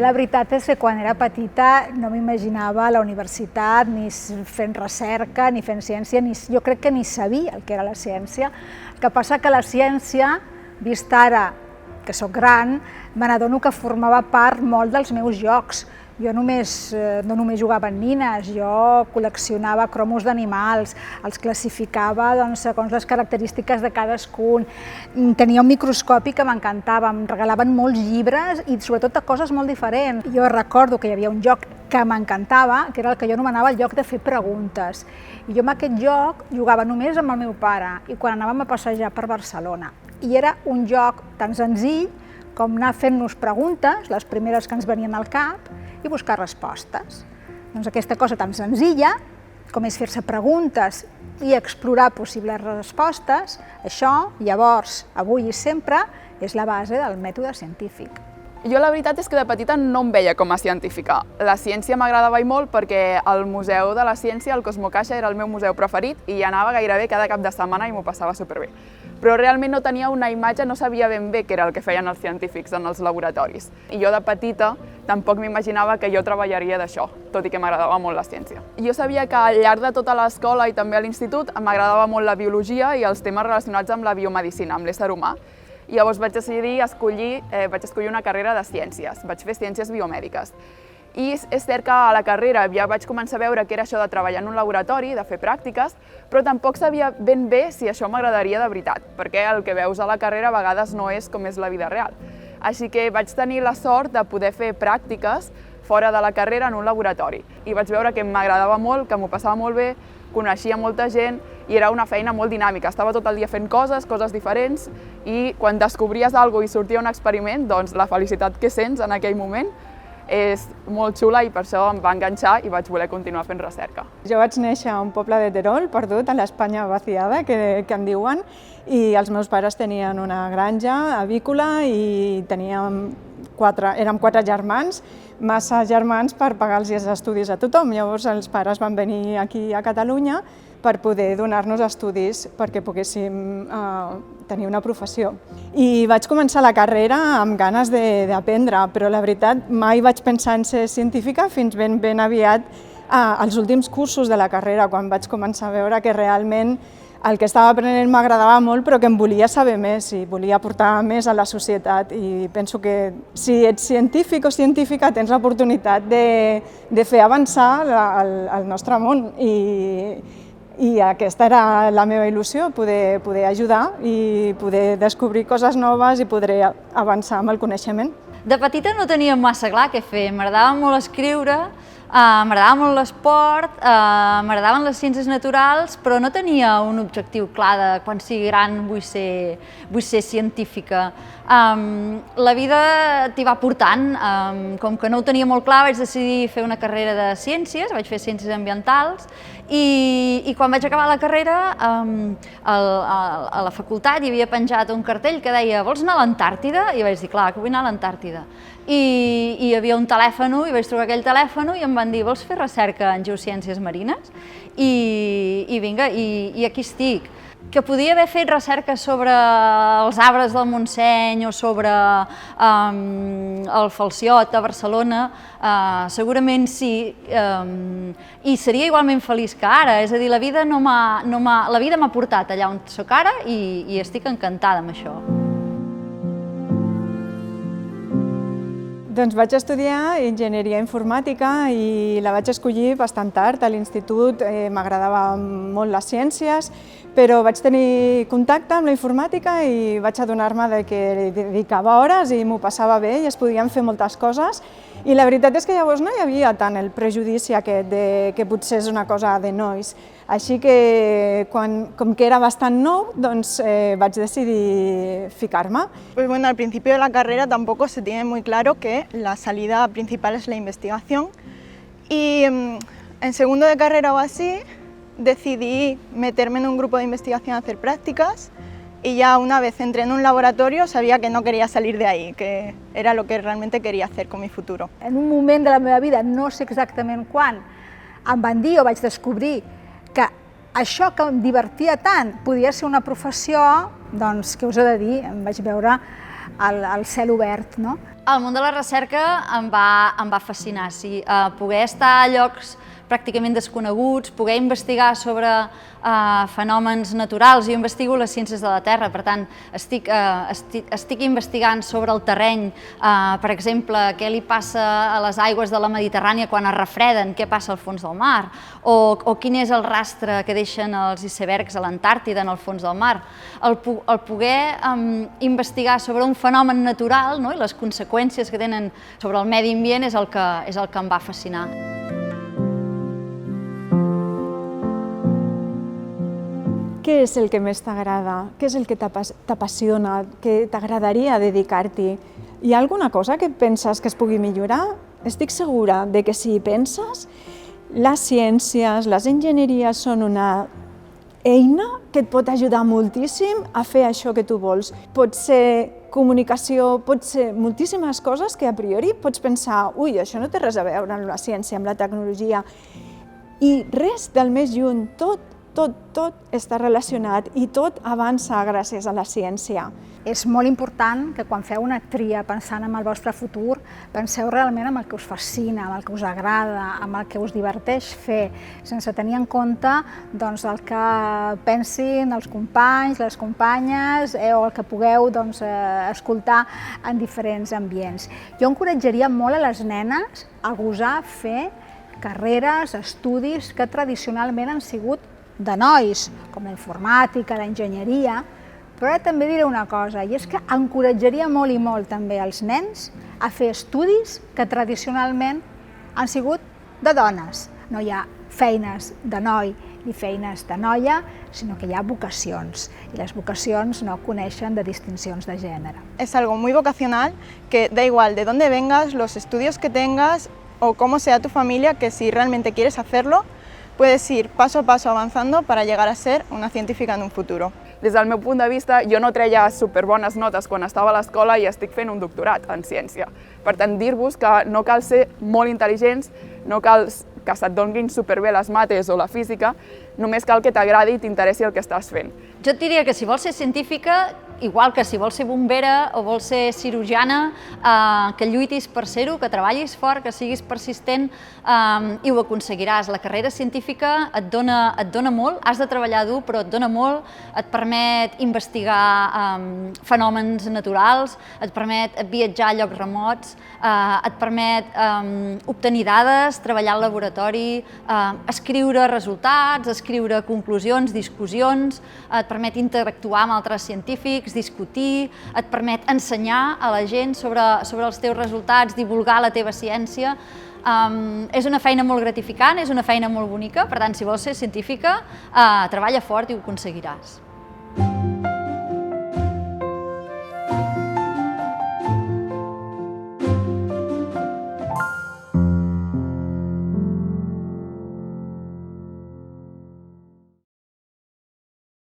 la veritat és que quan era petita no m'imaginava a la universitat, ni fent recerca, ni fent ciència, jo crec que ni sabia el que era la ciència. El que passa que la ciència, vista ara que sóc gran, me n'adono que formava part molt dels meus jocs. Jo no només jugava amb nines, jo col·leccionava cromos d'animals, els classificava segons les característiques de cadascun. Tenia un microscopi que m'encantava, em regalaven molts llibres i sobretot de coses molt diferents. Jo recordo que hi havia un joc que m'encantava, que era el que jo anomenava el joc de fer preguntes. I jo amb aquest joc jugava només amb el meu pare i quan anàvem a passejar per Barcelona. I era un joc tan senzill com anar fent-nos preguntes, les primeres que ens venien al cap, i buscar respostes. Doncs aquesta cosa tan senzilla, com és fer-se preguntes i explorar possibles respostes, això, llavors, avui i sempre, és la base del mètode científic. Jo la veritat és que de petita no em veia com a científica. La ciència m'agradava i molt perquè el Museu de la Ciència, el Cosmocaixa, era el meu museu preferit i hi anava gairebé cada cap de setmana i m'ho passava superbé. Però realment no tenia una imatge, no sabia ben bé què era el que feien els científics en els laboratoris. I jo de petita tampoc m'imaginava que jo treballaria d'això, tot i que m'agradava molt la ciència. Jo sabia que al llarg de tota l'escola i també a l'institut m'agradava molt la biologia i els temes relacionats amb la biomedicina, amb l'ésser humà. I llavors vaig decidir escollir una carrera de ciències, vaig fer ciències biomèdiques. I és cert que a la carrera ja vaig començar a veure què era això de treballar en un laboratori, de fer pràctiques, però tampoc sabia ben bé si això m'agradaria de veritat, perquè el que veus a la carrera a vegades no és com és la vida real. Així que vaig tenir la sort de poder fer pràctiques fora de la carrera en un laboratori. I vaig veure que m'agradava molt, que m'ho passava molt bé, coneixia molta gent i era una feina molt dinàmica. Estava tot el dia fent coses diferents i quan descobries alguna cosa i sortia un experiment, doncs la felicitat que sents en aquell moment és molt xula i per això em va enganxar i vaig voler continuar fent recerca. Jo vaig néixer a un poble de Terol, perdut, a l'Espanya vaciada, que en diuen, i els meus pares tenien una granja avícola i érem 4 germans, massa germans per pagar-los els estudis a tothom. Llavors els pares van venir aquí a Catalunya per poder donar-nos estudis perquè poguéssim tenir una professió. I vaig començar la carrera amb ganes d'aprendre, però la veritat mai vaig pensar en ser científica fins ben aviat als últims cursos de la carrera, quan vaig començar a veure que realment el que estava aprenent m'agradava molt, però que em volia saber més i volia aportar més a la societat. I penso que si ets científic o científica tens l'oportunitat de fer avançar el nostre món. I aquesta era la meva il·lusió, poder ajudar i poder descobrir coses noves i poder avançar amb el coneixement. De petita no tenia massa clar què fer, m'agradava molt escriure, m'agradava molt l'esport, m'agradaven les ciències naturals, però no tenia un objectiu clar de quan sigui gran vull ser científica. La vida t'hi va portant, com que no ho tenia molt clar vaig decidir fer una carrera de ciències, vaig fer ciències ambientals i quan vaig acabar la carrera a la facultat hi havia penjat un cartell que deia «Vols anar a l'Antàrtida?» I vaig dir «Clar, que vull anar a l'Antàrtida». I hi havia un telèfon i vaig trobar aquell telèfon i em van dir «Vols fer recerca en geociències marines?» I vinga, i aquí estic. Que podia haver fet recerca sobre els arbres del Montseny o sobre el Falciot a Barcelona, segurament sí, i seria igualment feliç que ara, és a dir, la vida m'ha portat allà on soc ara i estic encantada amb això. Doncs vaig estudiar enginyeria informàtica i la vaig escollir bastant tard. A l'institut m'agradaven molt les ciències, però vaig tenir contacte amb la informàtica i vaig adonar-me que hi dedicava hores i m'ho passava bé i es podien fer moltes coses. I la veritat és que llavors no hi havia tant el prejudici aquest que potser és una cosa de nois. Així que, com que era bastant nou, doncs vaig decidir ficar-me. Pues bueno, al principio de la carrera tampoco se tiene muy claro que la salida principal es la investigación. Y en segundo de carrera o así, decidí meterme en un grupo de investigación a hacer prácticas y ya una vez entré en un laboratorio sabía que no quería salir de ahí, que era lo que realmente quería hacer con mi futuro. En un moment de la meva vida, no sé exactament quan, em van dir o vaig descobrir que això que em divertia tant podia ser una professió, doncs què us he de dir, em vaig veure al cel obert, no? El món de la recerca em va fascinar, sí. Poder estar a llocs pràcticament desconeguts, poder investigar sobre fenòmens naturals. Jo investigo les ciències de la Terra, per tant, estic investigant sobre el terreny, per exemple, què li passa a les aigües de la Mediterrània quan es refreden, què passa al fons del mar, o quin és el rastre que deixen els icebergs a l'Antàrtida en el fons del mar. El poder investigar sobre un fenomen natural, no? I les conseqüències que tenen sobre el medi ambient és el que em va fascinar. Què és el que més t'agrada? Què és el que t'apassiona? Què t'agradaria dedicar-t'hi? Hi ha alguna cosa que penses que es pugui millorar? Estic segura de que si hi penses, les ciències, les enginyeries són una eina que et pot ajudar moltíssim a fer això que tu vols. Pot ser comunicació, pot ser moltíssimes coses que a priori pots pensar ui, això no té res a veure amb la ciència, amb la tecnologia. I res del més lluny, tot està relacionat i tot avança gràcies a la ciència. És molt important que quan feu una tria pensant en el vostre futur, penseu realment en el que us fascina, en el que us agrada, en el que us diverteix fer, sense tenir en compte el que pensin els companys, les companyes o el que pugueu escoltar en diferents ambients. Jo encoratjaria molt a les nenes a gosar fer carreres, estudis que tradicionalment han sigut de nois, com la informàtica, la enginyeria, però ara també diré una cosa, i és que encoratjaria molt i molt també els nens a fer estudis que tradicionalment han sigut de dones. No hi ha feines de noi ni feines de noia, sinó que hi ha vocacions, i les vocacions no coneixen de distincions de gènere. Es algo muy vocacional que da igual de dónde vengas, los estudios que tengas o cómo sea tu familia, que si realmente quieres hacerlo, puedes ir paso a paso avanzando para llegar a ser una científica en un futuro. Des del meu punt de vista, jo no treia superbones notes quan estava a l'escola i estic fent un doctorat en ciència. Per tant, dir-vos que no cal ser molt intel·ligents, no cal que se't donguin superbé les mates o la física, només cal que t'agradi i t'interessi el que estàs fent. Jo et diria que si vols ser científica, igual que si vols ser bombera o vols ser cirurgiana, que lluitis per ser-ho, que treballis fort, que siguis persistent i ho aconseguiràs. La carrera científica et dona molt, has de treballar dur, però et dona molt, et permet investigar fenòmens naturals, et permet viatjar a llocs remots, et permet obtenir dades, treballar al laboratori, escriure resultats, escriure conclusions, discussions, et permet interactuar amb altres científics, discutir, et permet ensenyar a la gent sobre els teus resultats, divulgar la teva ciència. És una feina molt gratificant, és una feina molt bonica, per tant, si vols ser científica, treballa fort i ho aconseguiràs.